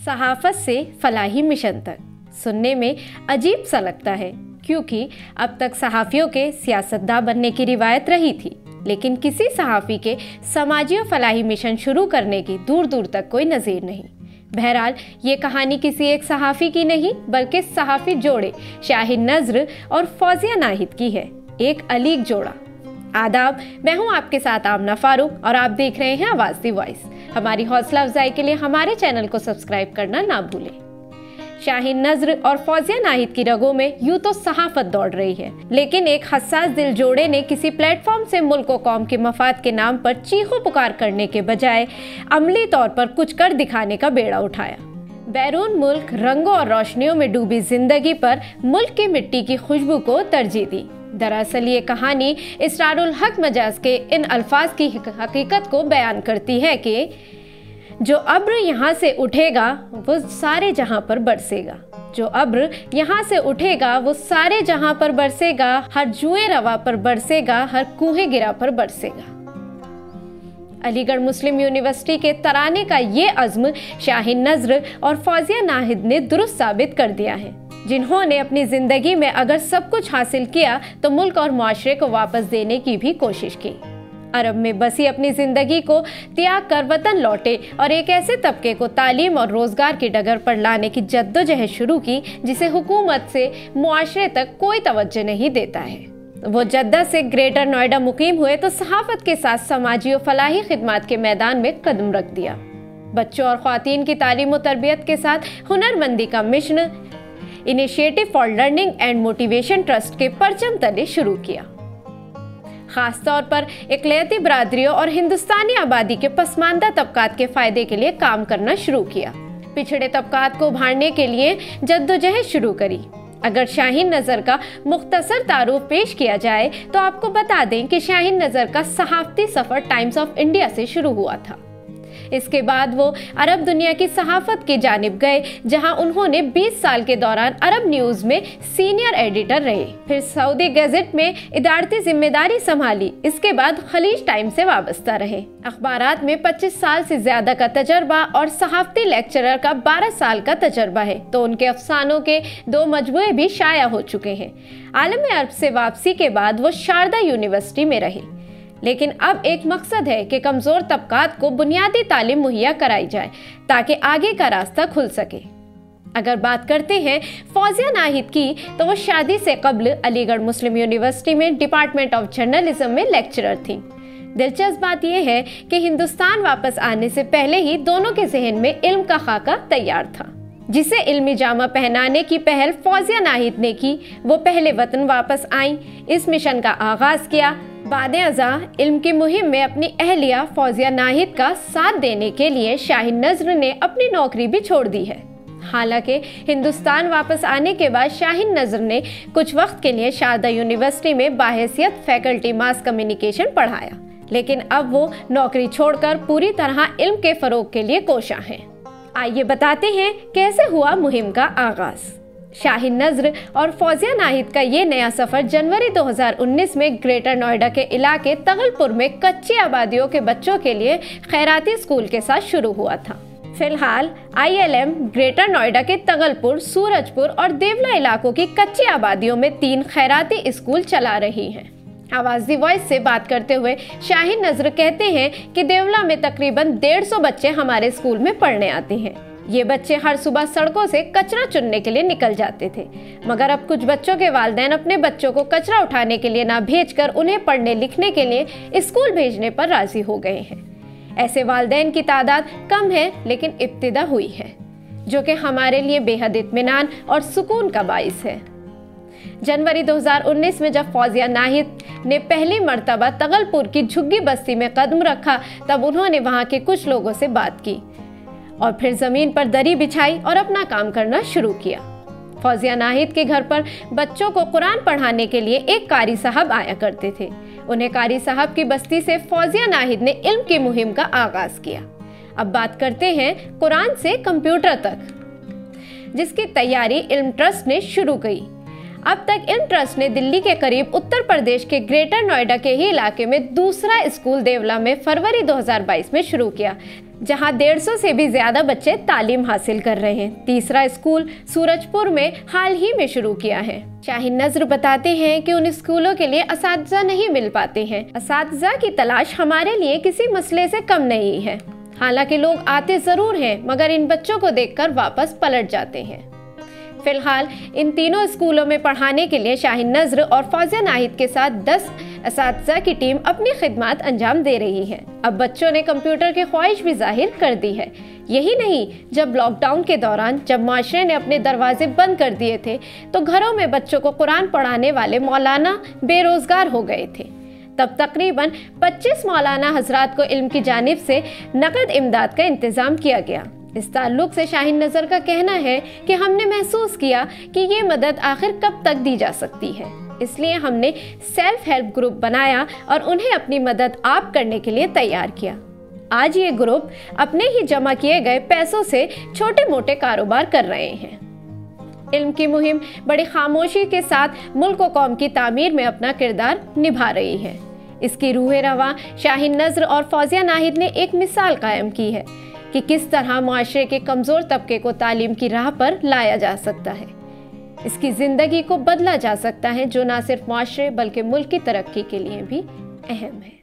सहाफ़त से फलाही मिशन तक सुनने में अजीब सा लगता है, क्योंकि अब तक सहाफ़ियों के सियासतदां बनने की रिवायत रही थी, लेकिन किसी सहाफ़ी के समाजी और फलाही मिशन शुरू करने की दूर दूर तक कोई नज़ीर नहीं। बहरहाल ये कहानी किसी एक सहाफ़ी की नहीं, बल्कि सहाफ़ी जोड़े शाहीन नज़र और फौजिया नाहिद की है, एक अलीग जोड़ा। आदाब, मैं हूं आपके साथ आमना फारूक और आप देख रहे हैं आवाज़ दी वॉइस। हमारी हौसला अफजाई के लिए हमारे चैनल को सब्सक्राइब करना ना भूलें। शाहीन नज़र और फौजिया नाहिद की रगों में यूं तो सहाफ़त दौड़ रही है, लेकिन एक हसास दिल जोड़े ने किसी प्लेटफॉर्म से मुल्क और कौम के मफाद के नाम पर चीखो पुकार करने के बजाय अमली तौर पर कुछ कर दिखाने का बेड़ा उठाया। बैरून मुल्क रंगों और रोशनियों में डूबी जिंदगी पर मुल्क की मिट्टी की खुशबू को तरजीह दी। दरअसल ये कहानी इसरारुल हक मजाज के इन अल्फाज की हकीकत को बयान करती है कि जो अब्र यहाँ से उठेगा वो सारे जहाँ पर बरसेगा, जो अब्र यहाँ से उठेगा वो सारे जहाँ पर बरसेगा, हर जुए रवा पर बरसेगा, हर कूहे गिरा पर बरसेगा। अलीगढ़ मुस्लिम यूनिवर्सिटी के तराने का ये अज़्म शाहीन नज़र और फौजिया नाहिद ने दुरुस्त साबित कर दिया है, जिन्होंने अपनी जिंदगी में अगर सब कुछ हासिल किया तो मुल्क और मुआशरे को वापस देने की भी कोशिश की। अरब में बसी अपनी जिंदगी को त्याग कर वतन लौटे और एक ऐसे तबके को तालीम और रोजगार की डगर पर लाने की जद्दोजहद शुरू की जिसे हुकूमत से मुआशरे तक कोई तवज्जो नहीं देता है। वो जद्दा से ग्रेटर नोएडा मुकीम हुए तो सहाफत के साथ समाजी और फलाही खिदमात के मैदान में कदम रख दिया। बच्चों और ख्वातीन की तालीम और तरबियत के साथ हुनरमंदी का mission initiative for learning and motivation trust के परचम तले शुरू किया। खास तौर पर इकलियती बरादरियों और हिंदुस्तानी आबादी के पसमानदा तबकात के फायदे के लिए काम करना शुरू किया। पिछड़े तबकात को उभारने के लिए जद्दोजहद शुरू करी। अगर शाहीन नज़र का मुख्तसर तारुफ पेश किया जाए तो आपको बता दें कि शाहीन नज़र का सहाफ़ती सफ़र टाइम्स ऑफ इंडिया से शुरू हुआ था। इसके बाद वो अरब दुनिया की सहाफ़त की जानिब गए, जहां उन्होंने 20 साल के दौरान अरब न्यूज़ में सीनियर एडिटर रहे। फिर सऊदी गज़ेट में इदारती जिम्मेदारी संभाली। इसके बाद खलीज टाइम से वाबस्ता रहे। अखबारात में 25 साल से ज्यादा का तजर्बा और सहाफ़ती लेक्चरर का 12 साल का तजर्बा है, तो उनके अफसानों के 2 मजमूए भी शाया हो चुके हैं। आलम अरब से वापसी के बाद वो शारदा यूनिवर्सिटी में रहे, लेकिन अब एक मकसद है कि कमज़ोर तबकात को बुनियादी तालीम मुहैया कराई जाए ताकि आगे का रास्ता खुल सके। अगर बात करते हैं फौजिया नाहिद की, तो वो शादी से कब्ल अलीगढ़ मुस्लिम यूनिवर्सिटी में डिपार्टमेंट ऑफ जर्नलिज्म में लेक्चरर थी। दिलचस्प बात यह है कि हिंदुस्तान वापस आने से पहले ही दोनों के जहन में इल्म का खाका तैयार था, जिसे इल्मी जामा पहनाने की पहल फौजिया नाहिद ने की। वो पहले वतन वापस आईं, इस मिशन का आगाज किया। बाद अज़ा इल्म की मुहिम में अपनी अहलिया फौजिया नाहिद का साथ देने के लिए शाहीन नज़र ने अपनी नौकरी भी छोड़ दी है। हालांकि हिंदुस्तान वापस आने के बाद शाहीन नज़र ने कुछ वक्त के लिए शारदा यूनिवर्सिटी में बाहैसियत फैकल्टी मास कम्युनिकेशन पढ़ाया, लेकिन अब वो नौकरी छोड़कर पूरी तरह इल्म के फ़रोग के लिए कोशा हैं। आइए बताते हैं कैसे हुआ मुहिम का आगाज़। शाहीन नज़र और फौजिया नाहिद का ये नया सफ़र जनवरी 2019 में ग्रेटर नोएडा के इलाके तगलपुर में कच्ची आबादियों के बच्चों के लिए खैराती स्कूल के साथ शुरू हुआ था। फिलहाल ILM ग्रेटर नोएडा के तगलपुर, सूरजपुर और देवला इलाकों की कच्ची आबादियों में 3 खैराती स्कूल चला रही हैं। आवाज़ दी वॉइस से बात करते हुए शाहीन नज़र कहते हैं कि देवला में तकरीबन 150 बच्चे हमारे स्कूल में पढ़ने आते हैं। ये बच्चे हर सुबह सड़कों से कचरा चुनने के लिए निकल जाते थे, मगर अब कुछ बच्चों के वालिदैन अपने बच्चों को कचरा उठाने के लिए ना भेजकर उन्हें पढ़ने लिखने के लिए स्कूल भेजने पर राजी हो गए हैं। ऐसे वालिदैन की तादाद कम है, लेकिन इब्तिदा हुई है, जो कि हमारे लिए बेहद इत्मीनान और सुकून का बाइस है। जनवरी 2019 में जब फौजिया नाहिद ने पहली मर्तबा तगलपुर की झुग्गी बस्ती में कदम रखा, तब उन्होंने वहां के कुछ लोगों से बात की और फिर जमीन पर दरी बिछाई और अपना काम करना शुरू किया। फौजिया नाहिद के घर पर बच्चों को कुरान पढ़ाने के लिए एक कारी साहब आया करते थे। उन्हें कारी साहब की बस्ती से फौजिया नाहिद ने इल्म की मुहिम का आगाज किया। अब बात करते हैं कुरान से कंप्यूटर तक, जिसकी तैयारी इल्म ट्रस्ट ने शुरू की। अब तक इल्म ट्रस्ट ने दिल्ली के करीब उत्तर प्रदेश के ग्रेटर नोएडा के ही इलाके में दूसरा स्कूल देवला में फरवरी 2022 में शुरू किया, जहां 150 से भी ज्यादा बच्चे तालीम हासिल कर रहे हैं। तीसरा स्कूल सूरजपुर में हाल ही में शुरू किया है। शाहीन नज़र बताते हैं कि उन स्कूलों के लिए असातिज़ा नहीं मिल पाते हैं। असातिज़ा की तलाश हमारे लिए किसी मसले से कम नहीं है। हालांकि लोग आते जरूर हैं, मगर इन बच्चों को देखकर वापस पलट जाते हैं। फिलहाल इन तीनों स्कूलों में पढ़ाने के लिए शाहीन नज़र और फौजिया नाहिद के साथ 10 असातिज़ा की टीम अपनी खिदमत अंजाम दे रही है। अब बच्चों ने कंप्यूटर की ख्वाहिश भी जाहिर कर दी है। यही नहीं, जब लॉकडाउन के दौरान जब माशरे ने अपने दरवाजे बंद कर दिए थे तो घरों में बच्चों को कुरान पढ़ाने वाले मौलाना बेरोजगार हो गए थे। तब तकरीबन 25 मौलाना हजरात को इल्म की जानिब से नकद इमदाद का इंतजाम किया गया। इस ताल्लुक से शाहीन नज़र का कहना है कि हमने महसूस किया कि ये मदद आखिर कब तक दी जा सकती है, इसलिए हमने सेल्फ हेल्प ग्रुप बनाया और उन्हें अपनी मदद आप करने के लिए तैयार किया। आज ये ग्रुप अपने ही जमा किए गए पैसों से छोटे मोटे कारोबार कर रहे हैं। इल्म की मुहिम बड़ी खामोशी के साथ मुल्क व कौम की तामीर में अपना किरदार निभा रही है। इसकी रूह रवां शाहीन नज़र और फौजिया नाहिद ने एक मिसाल कायम की है कि किस तरह मुआशरे के कमज़ोर तबके को तालीम की राह पर लाया जा सकता है। इसकी ज़िंदगी को बदला जा सकता है, जो ना सिर्फ मुआशरे बल्कि मुल्क की तरक्की के लिए भी अहम है।